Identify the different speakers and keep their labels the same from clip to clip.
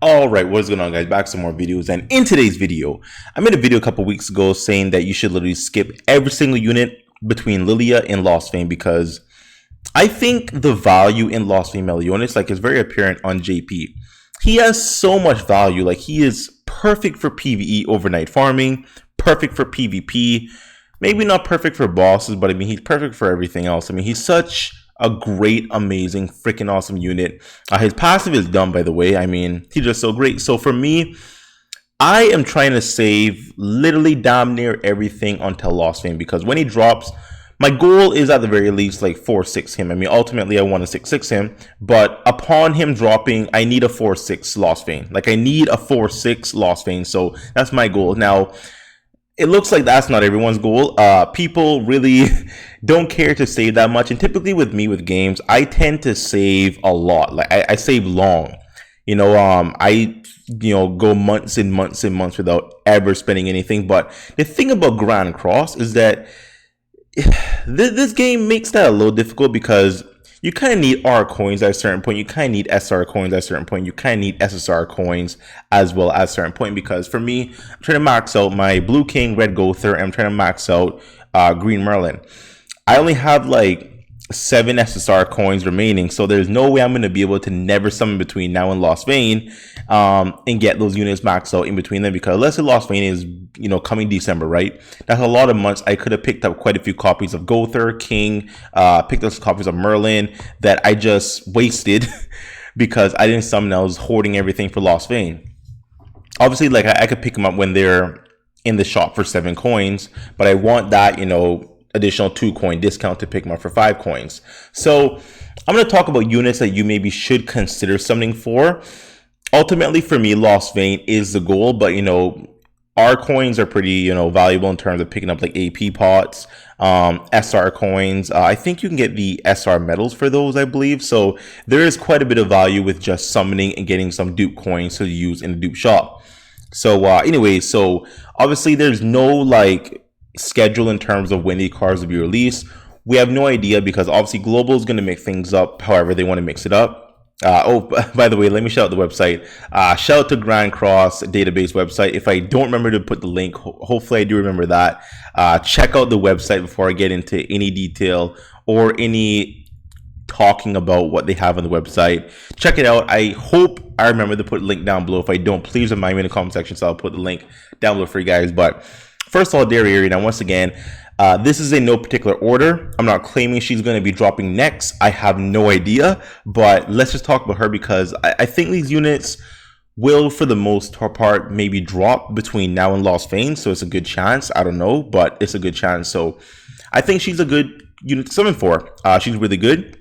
Speaker 1: Alright, what is going on, guys? Back to some more videos, and in today's video, I made a video a couple weeks ago saying that you should literally skip every single unit between Lilia and LOSTVAYNE because I think the value in LOSTVAYNE Meliodas is very apparent on JP. He has so much value. He is perfect for PvE overnight farming, perfect for PvP, maybe not perfect for bosses, but I mean he's perfect for everything else. I mean he's such a great, amazing, freaking awesome unit. His passive is dumb, by the way. I mean, he's just so great. So for me, I am trying to save literally damn near everything until LOSTVAYNE because when he drops, my goal is at the very least 4-6 him. I mean, ultimately I want to 6-6 him, but upon him dropping, I need a 4-6 LOSTVAYNE. I need a 4-6 LOSTVAYNE. So that's my goal. Now, it looks like that's not everyone's goal. People really don't care to save that much. And typically with me with games, I tend to save a lot. I save long. I go months and months and months without ever spending anything. But the thing about Grand Cross is that this game makes that a little difficult because you kind of need R coins at a certain point. You kind of need SR coins at a certain point. You kind of need SSR coins as well at a certain point. Because for me, I'm trying to max out my Blue King, Red Gother, and I'm trying to max out Green Merlin. I only have 7 SSR coins remaining, so there's no way I'm going to be able to never summon between now and LOSTVAYNE and get those units maxed out in between them, because let's say LOSTVAYNE is coming December, right? That's a lot of months. I could have picked up quite a few copies of Gother, King, picked up some copies of Merlin that I just wasted because I didn't summon. I was hoarding everything for LOSTVAYNE. Obviously, I could pick them up when they're in the shop for 7 coins, but I want that, additional 2 coin discount to pick them up for 5 coins. So I'm going to talk about units that you maybe should consider summoning for. Ultimately, for me, LOSTVAYNE is the goal, but R coins are pretty valuable in terms of picking up AP pots, SR coins. I think you can get the SR medals for those, I believe. So there is quite a bit of value with just summoning and getting some dupe coins to use in the dupe shop. So anyway, so obviously there's no schedule in terms of when the cards will be released. We have no idea because obviously Global is going to make things up however they want to mix it up. By the way, let me shout out the website. Shout out to Grand Cross database website. If I don't remember to put the link, hopefully I do remember that. Check out the website before I get into any detail or any talking about what they have on the website. Check it out. I hope I remember to put a link down below. If I don't, please remind me in the comment section, so I'll put the link down below for you guys. But first of all, Dairy, now once again, this is in no particular order. I'm not claiming she's going to be dropping next. I have no idea, but let's just talk about her because I think these units will, for the most part, maybe drop between now and LOSTVAYNE. So it's a good chance. I don't know, but it's a good chance. So I think she's a good unit to summon for. She's really good.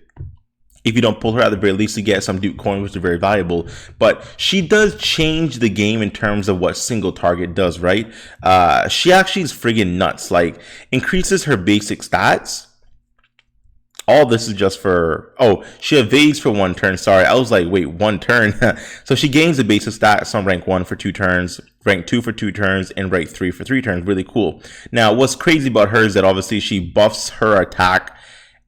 Speaker 1: If you don't pull her, at the very least, you get some dupe coins, which are very valuable. But she does change the game in terms of what single target does, right? She actually is friggin' nuts. Increases her basic stats. All this is just for... Oh, she evades for 1 turn. Sorry, I was wait, 1 turn? So she gains the basic stats on rank 1 for 2 turns, rank 2 for 2 turns, and rank 3 for 3 turns. Really cool. Now, what's crazy about her is that obviously she buffs her attack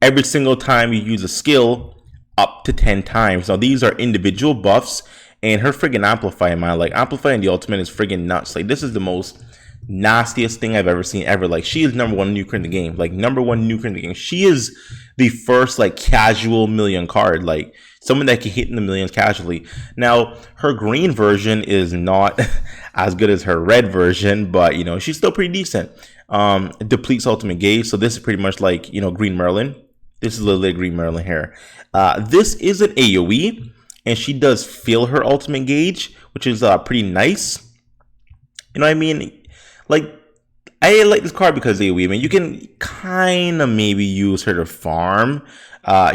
Speaker 1: every single time you use a skill up to 10 times. Now these are individual buffs, and her friggin' amplify, man, amplify in the ultimate is friggin' nuts. This is the most nastiest thing I've ever seen ever. She is #1 nuker in the game, #1 nuker in the game. She is the first casual million card, someone that can hit in the millions casually. Now her green version is not as good as her red version, but she's still pretty decent. Depletes ultimate gauge, so this is pretty much Green Merlin. This is literally Green Merlin here. This is an AoE, and she does fill her ultimate gauge, which is pretty nice. You know what I mean? I like this card because AoE. I mean, you can kind of maybe use her to farm.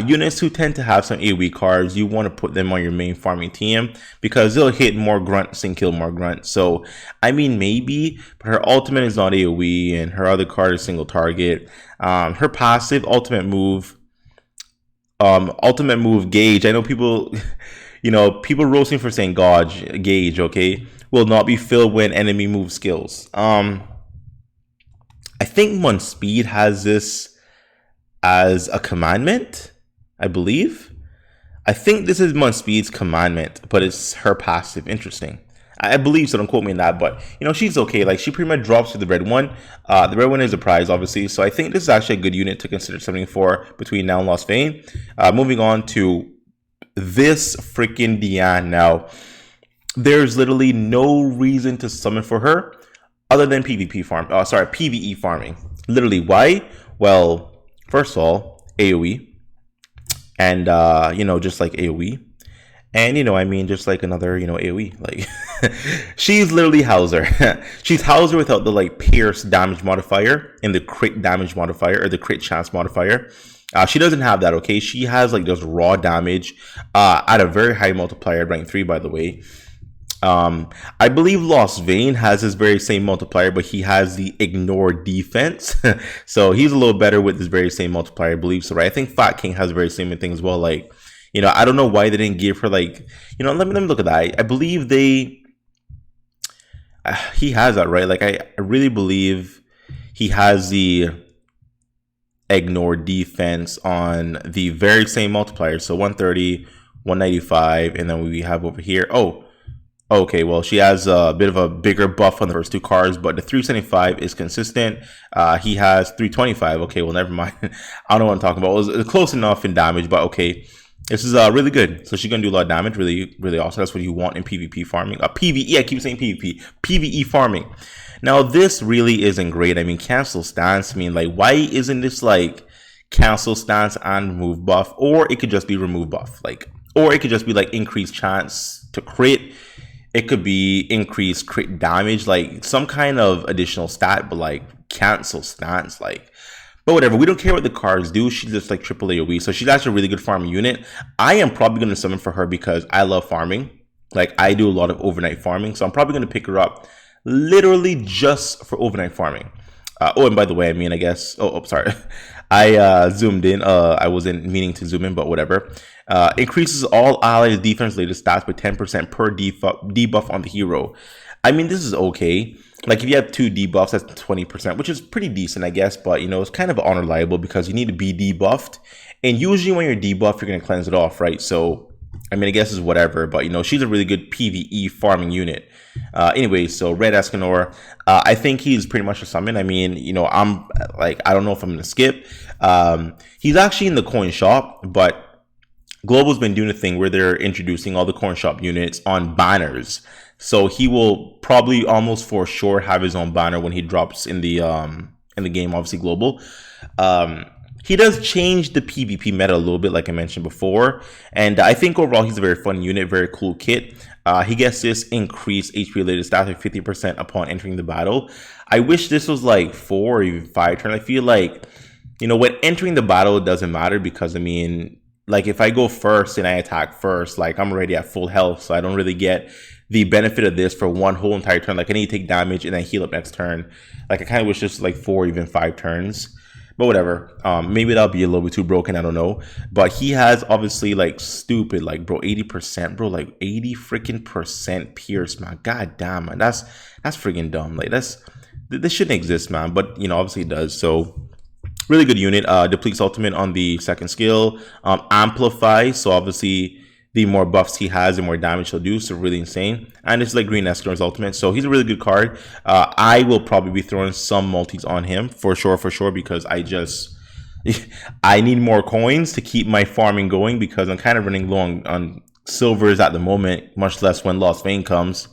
Speaker 1: Units who tend to have some AoE cards, you want to put them on your main farming team because they'll hit more grunts and kill more grunts. So, I mean, maybe, but her ultimate is not AoE, and her other card is single target. Her passive ultimate move gauge. I know people, people roasting for saying gauge, okay, will not be filled when enemy move skills. I think One Speed has this as a commandment, I believe. I think this is Speed's commandment, but it's her passive. Interesting. I believe so. Don't quote me on that, but you know she's okay. Like she pretty much drops to the red one. The red one is a prize, obviously. So I think this is actually a good unit to consider summoning for between now and LOSTVAYNE. Moving on to this freaking Diane. Now, there's literally no reason to summon for her other than PvE farming. Literally, why? Well, first of all, AoE, and you know, just like AoE. And, you know, I mean, just like another, you know, AoE. Like, she's literally howzer. She's howzer without the, like, pierce damage modifier and the crit damage modifier or the crit chance modifier. She doesn't have that, okay? She has, like, just raw damage at a very high multiplier, rank 3, by the way. I believe LOSTVAYNE has this very same multiplier, but he has the ignore defense. So he's a little better with this very same multiplier, I believe so, right? I think Fat King has the very same thing as well, like, you know, I don't know why they didn't give her, like, you know, let me look at that. I believe he has that, right? Like, I really believe he has the ignore defense on the very same multiplier. So 130, 195, and then we have over here. Oh, okay, well, she has a bit of a bigger buff on the first two cards, but the 375 is consistent. He has 325. Okay, well, never mind. I don't know what I'm talking about. It was close enough in damage, but okay. This is really good. So she's gonna do a lot of damage. Really, really awesome. That's what you want in PvP farming. PvE. I keep saying PvP. PvE farming. Now this really isn't great. I mean, cancel stance. I mean, like, why isn't this like cancel stance and remove buff? Or it could just be remove buff. Like, or it could just be like increased chance to crit. It could be increased crit damage. Like some kind of additional stat, but like cancel stance. Like. But whatever, we don't care what the cards do. She's just like triple AoE. So she's actually a really good farming unit. I am probably going to summon for her because I love farming. Like, I do a lot of overnight farming. So I'm probably going to pick her up literally just for overnight farming. Oh, and by the way, I mean, I guess... Oh, sorry. I zoomed in. I wasn't meaning to zoom in, but whatever. Increases all allies' defense-related stats by 10% per debuff on the hero. I mean, this is okay. Like, if you have 2 debuffs, that's 20%, which is pretty decent, I guess. But, you know, it's kind of unreliable because you need to be debuffed. And usually when you're debuffed, you're going to cleanse it off, right? So, I mean, I guess it's whatever. But, you know, she's a really good PvE farming unit. Anyway, so Red Escanor, I think he's pretty much a summon. I mean, you know, I'm like, I don't know if I'm going to skip. He's actually in the coin shop, but Global's been doing a thing where they're introducing all the coin shop units on banners. So he will probably almost for sure have his own banner when he drops in the game, obviously Global. He does change the PvP meta a little bit, like I mentioned before. And I think overall he's a very fun unit, very cool kit. He gets this increased HP related stats of 50% upon entering the battle. I wish this was like 4 or even 5 turn. I feel like, you know, when entering the battle, it doesn't matter because, I mean, like if I go first and I attack first, like I'm already at full health, so I don't really get the benefit of this for one whole entire turn. Like I need to take damage and then heal up next turn. Like I kind of wish this was like 4 or even 5 turns. But whatever. Maybe that'll be a little bit too broken. I don't know. But he has obviously like stupid, like bro, 80%, bro, like 80 freaking percent pierce, man. God damn, man. That's freaking dumb. Like this shouldn't exist, man. But you know, obviously it does. So really good unit. Depletes ultimate on the second skill. Amplify. So obviously the more buffs he has, the more damage he'll do. So really insane. And it's like Green Escanor's ultimate. So he's a really good card. I will probably be throwing some multis on him for sure, because I need more coins to keep my farming going because I'm kind of running low on silvers at the moment, much less when LOSTVAYNE comes.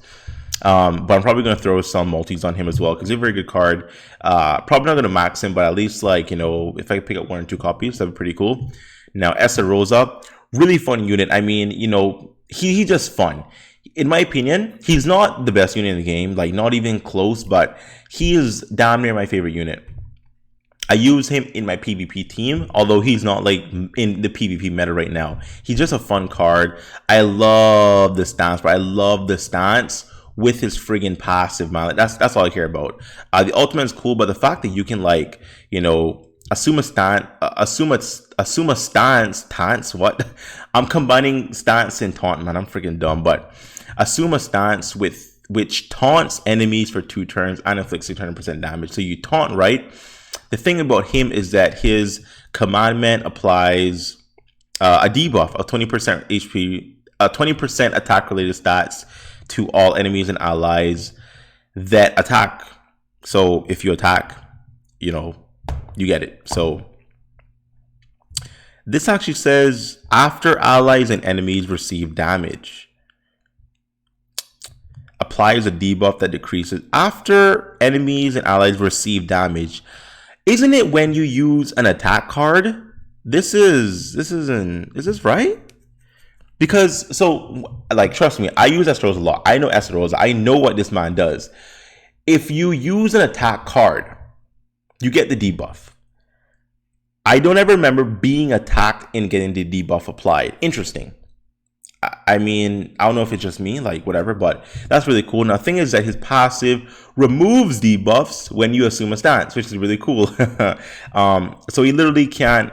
Speaker 1: But I'm probably going to throw some multis on him as well because he's a very good card. Probably not going to max him, but at least like, you know, if I pick up 1 or 2 copies, that'd be pretty cool. Now, Essa Rosa. Really fun unit. I mean, you know, he's just fun. In my opinion, he's not the best unit in the game, like not even close, but he is damn near my favorite unit. I use him in my PvP team, although he's not like in the PvP meta right now. He's just a fun card. I love the stance, but I love the stance with his friggin' passive, man. That's all I care about. The ultimate is cool, but the fact that you can like, you know, assume a stance. What? I'm combining stance and taunt, man. I'm freaking dumb. But assume a stance with which taunts enemies for 2 turns and inflicts 600% damage. So you taunt, right? The thing about him is that his commandment applies a debuff of 20% HP, 20% attack related stats to all enemies and allies that attack. So if you attack, you know, you get it. So this actually says after allies and enemies receive damage, applies a debuff that decreases after enemies and allies receive damage. Isn't it when you use an attack card? Is this right? Because so like trust me, I use Esteros a lot. I know Esteros. I know what this man does. If you use an attack card, you get the debuff. I don't ever remember being attacked and getting the debuff applied. Interesting. I mean, I don't know if it's just me, like whatever, but that's really cool. Now, the thing is that his passive removes debuffs when you assume a stance, which is really cool. So he literally can't,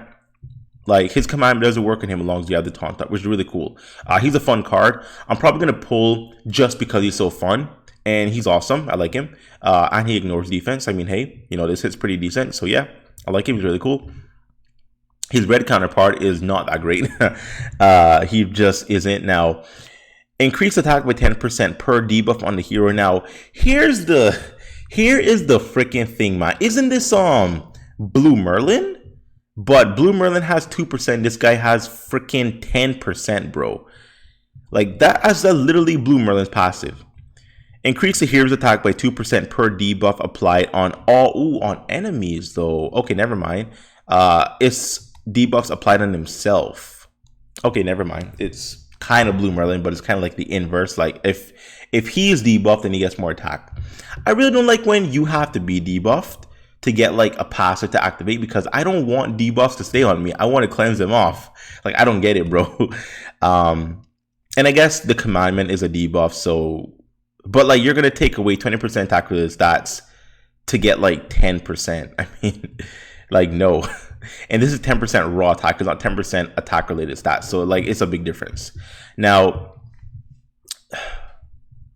Speaker 1: like, his command doesn't work on him as long as you have the taunt up, which is really cool. He's a fun card. I'm probably going to pull just because he's so fun. And he's awesome. I like him. And he ignores defense. I mean, hey, you know, this hit's pretty decent. So yeah, I like him. He's really cool. His red counterpart is not that great. He just isn't. Now, increase attack by 10% per debuff on the hero. Now, here is the freaking thing, man. Isn't this Blue Merlin? But Blue Merlin has 2%. This guy has freaking 10%, bro. Like that's literally Blue Merlin's passive. Increase the hero's attack by 2% per debuff applied on all on enemies though. Okay, never mind. It's debuffs applied on himself. Okay, never mind. It's kind of Blue Merlin, but it's kind of like the inverse. Like if he's debuffed, then he gets more attack. I really don't like when you have to be debuffed to get like a passive to activate, because I don't want debuffs to stay on me. I want to cleanse them off. Like I don't get it, bro. And I guess the commandment is a debuff, so but like you're gonna take away 20% attack related stats to get like 10%. I mean, like no. And this is 10% raw attack, it's not 10% attack related stats. So like it's a big difference. Now,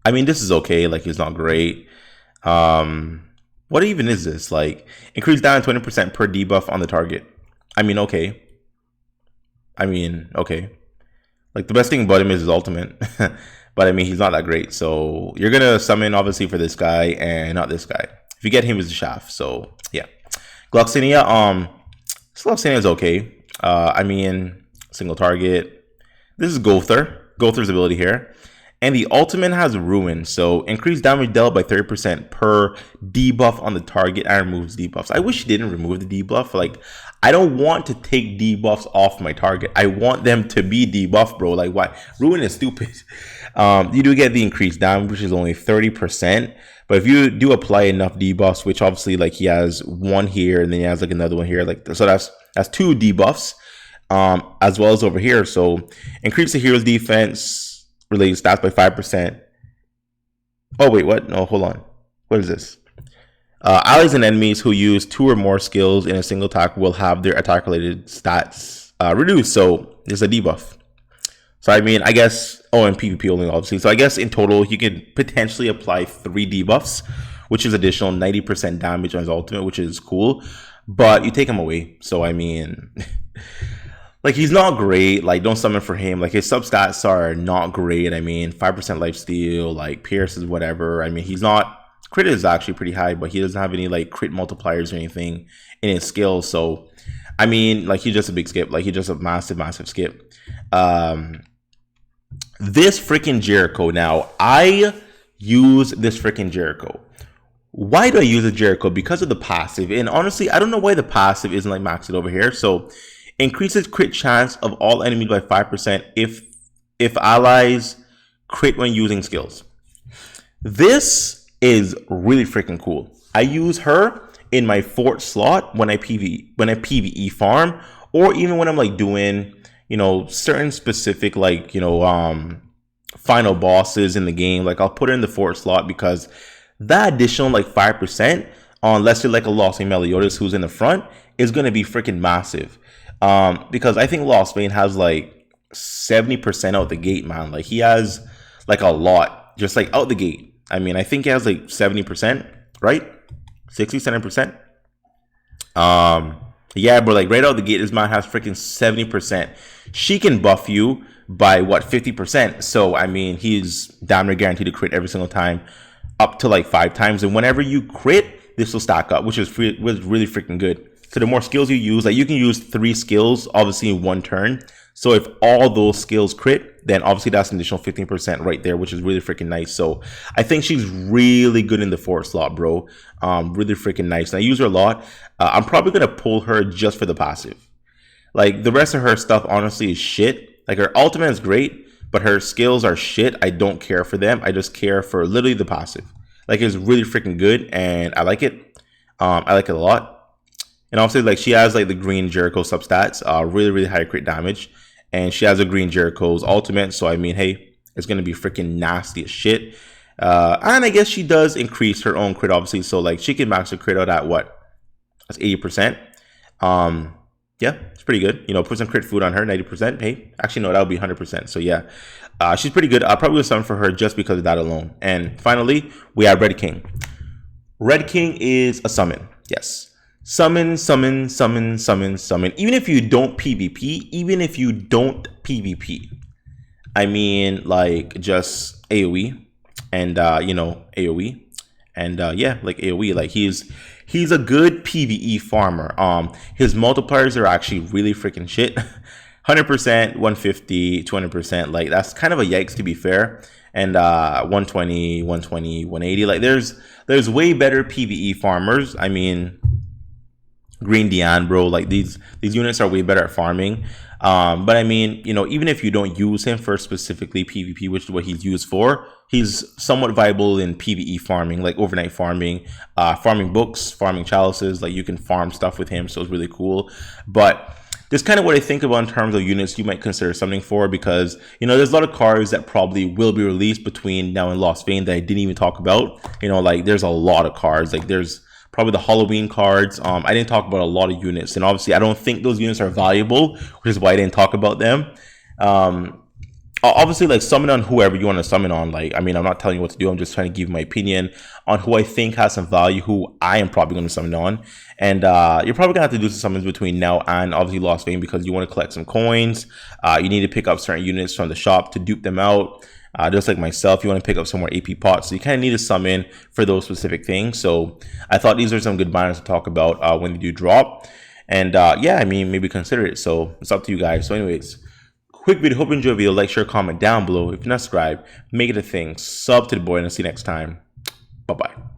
Speaker 1: I mean, this is okay. Like it's not great. What even is this? Like increase down 20% per debuff on the target. I mean, okay. Like the best thing about him is his ultimate. But I mean, he's not that great. So you're going to summon obviously for this guy and not this guy. If you get him, it's a shaft. So yeah. Gloxinia, Gloxinia is okay. I mean, single target. This is Gother's ability here. And the ultimate has Ruin. So increase damage dealt by 30% per debuff on the target and removes debuffs. I wish he didn't remove the debuff. Like, I don't want to take debuffs off my target. I want them to be debuffed, bro. Like, why? Ruin is stupid. You do get the increased damage, which is only 30%. But if you do apply enough debuffs, which obviously like he has one here and then he has like another one here, like so that's 2 debuffs, as well as over here. So increase the hero's defense related stats by 5%. Oh wait, what? No, hold on. What is this? Allies and enemies who use 2 or more skills in a single attack will have their attack related stats reduced. So there's a debuff. So I mean, I guess, oh, and PvP only obviously. So I guess in total, you could potentially apply 3 debuffs, which is additional 90% damage on his ultimate, which is cool. But you take him away. So I mean, like he's not great. Like don't summon for him. Like his substats are not great. I mean, 5% lifesteal, like Pierce is whatever. I mean, he's not, crit is actually pretty high, but he doesn't have any like crit multipliers or anything in his skills. So I mean, like he's just a big skip. Like he's just a massive skip. This freaking Jericho. Now, I use this freaking Jericho. Why do I use a Jericho? Because of the passive. And honestly, I don't know why the passive isn't like maxed over here. So, increases crit chance of all enemies by 5% if allies crit when using skills. This is really freaking cool. I use her in my fort slot when I PvE farm, or even when I'm like doing, you know, certain specific like, you know, final bosses in the game. Like I'll put her in the fort slot because that additional like 5% on, let's say like a LOSTVAYNE Meliodas who's in the front, is going to be freaking massive. Because I think LOSTVAYNE has like 70% out the gate, man. Like he has like a lot just like out the gate. I mean, I think he has like 70%, right? 60, 70%. Yeah, bro, like right out the gate, this man has freaking 70%. She can buff you by what, 50%. So I mean, he's damn near guaranteed to crit every single time, up to like 5 times. And whenever you crit, this will stack up, which is really freaking good. So the more skills you use, like you can use 3 skills obviously in one turn. So if all those skills crit, then obviously that's an additional 15% right there, which is really freaking nice. So I think she's really good in the 4th slot, bro. Really freaking nice. And I use her a lot. I'm probably gonna pull her just for the passive. Like the rest of her stuff honestly is shit. Like her ultimate is great, but her skills are shit. I don't care for them. I just care for literally the passive. Like it's really freaking good and I like it. I like it a lot. And obviously like she has like the green Jericho substats, really high crit damage. And she has a green Jericho's ultimate. So I mean, hey, it's gonna be freaking nasty as shit. And I guess she does increase her own crit obviously. So like she can max her crit out at what? That's 80%. Yeah, it's pretty good. You know, put some crit food on her, 90%. Hey, actually, no, that would be 100%. So yeah, she's pretty good. I'll probably summon for her just because of that alone. And finally, we have Red King. Red King is a summon. Yes. Summon. Even if you don't PvP, I mean, like just AoE and, you know, AoE. And yeah, like AoE, like he's a good PvE farmer. His multipliers are actually really freaking shit. 100%, 150, 200%. Like that's kind of a yikes to be fair. And 120, 120, 180. Like there's way better PvE farmers. I mean, Green Dian, bro. Like these units are way better at farming. But I mean, you know, even if you don't use him for specifically PvP, which is what he's used for, he's somewhat viable in PvE farming, like overnight farming, farming books, farming chalices. Like you can farm stuff with him, so it's really cool. But this kind of what I think about in terms of units you might consider something for, because you know there's a lot of cards that probably will be released between now and Lost Vein that I didn't even talk about. You know, like there's a lot of cards. Like there's probably the Halloween cards. I didn't talk about a lot of units, and obviously I don't think those units are valuable, which is why I didn't talk about them. Obviously, like summon on whoever you want to summon on. Like, I mean, I'm not telling you what to do. I'm just trying to give my opinion on who I think has some value, who I am probably going to summon on. And you're probably gonna have to do some summons between now and obviously Lost Vein because you want to collect some coins. You need to pick up certain units from the shop to dupe them out. Just like myself, you want to pick up some more AP pots. So you kind of need to summon for those specific things. So I thought these are some good banners to talk about when they do drop. And yeah, I mean, maybe consider it. So it's up to you guys. So anyways, quick video. Hope you enjoyed the video. Like, share, comment down below. If you're not subscribed, make it a thing. Sub to the boy, and I'll see you next time. Bye-bye.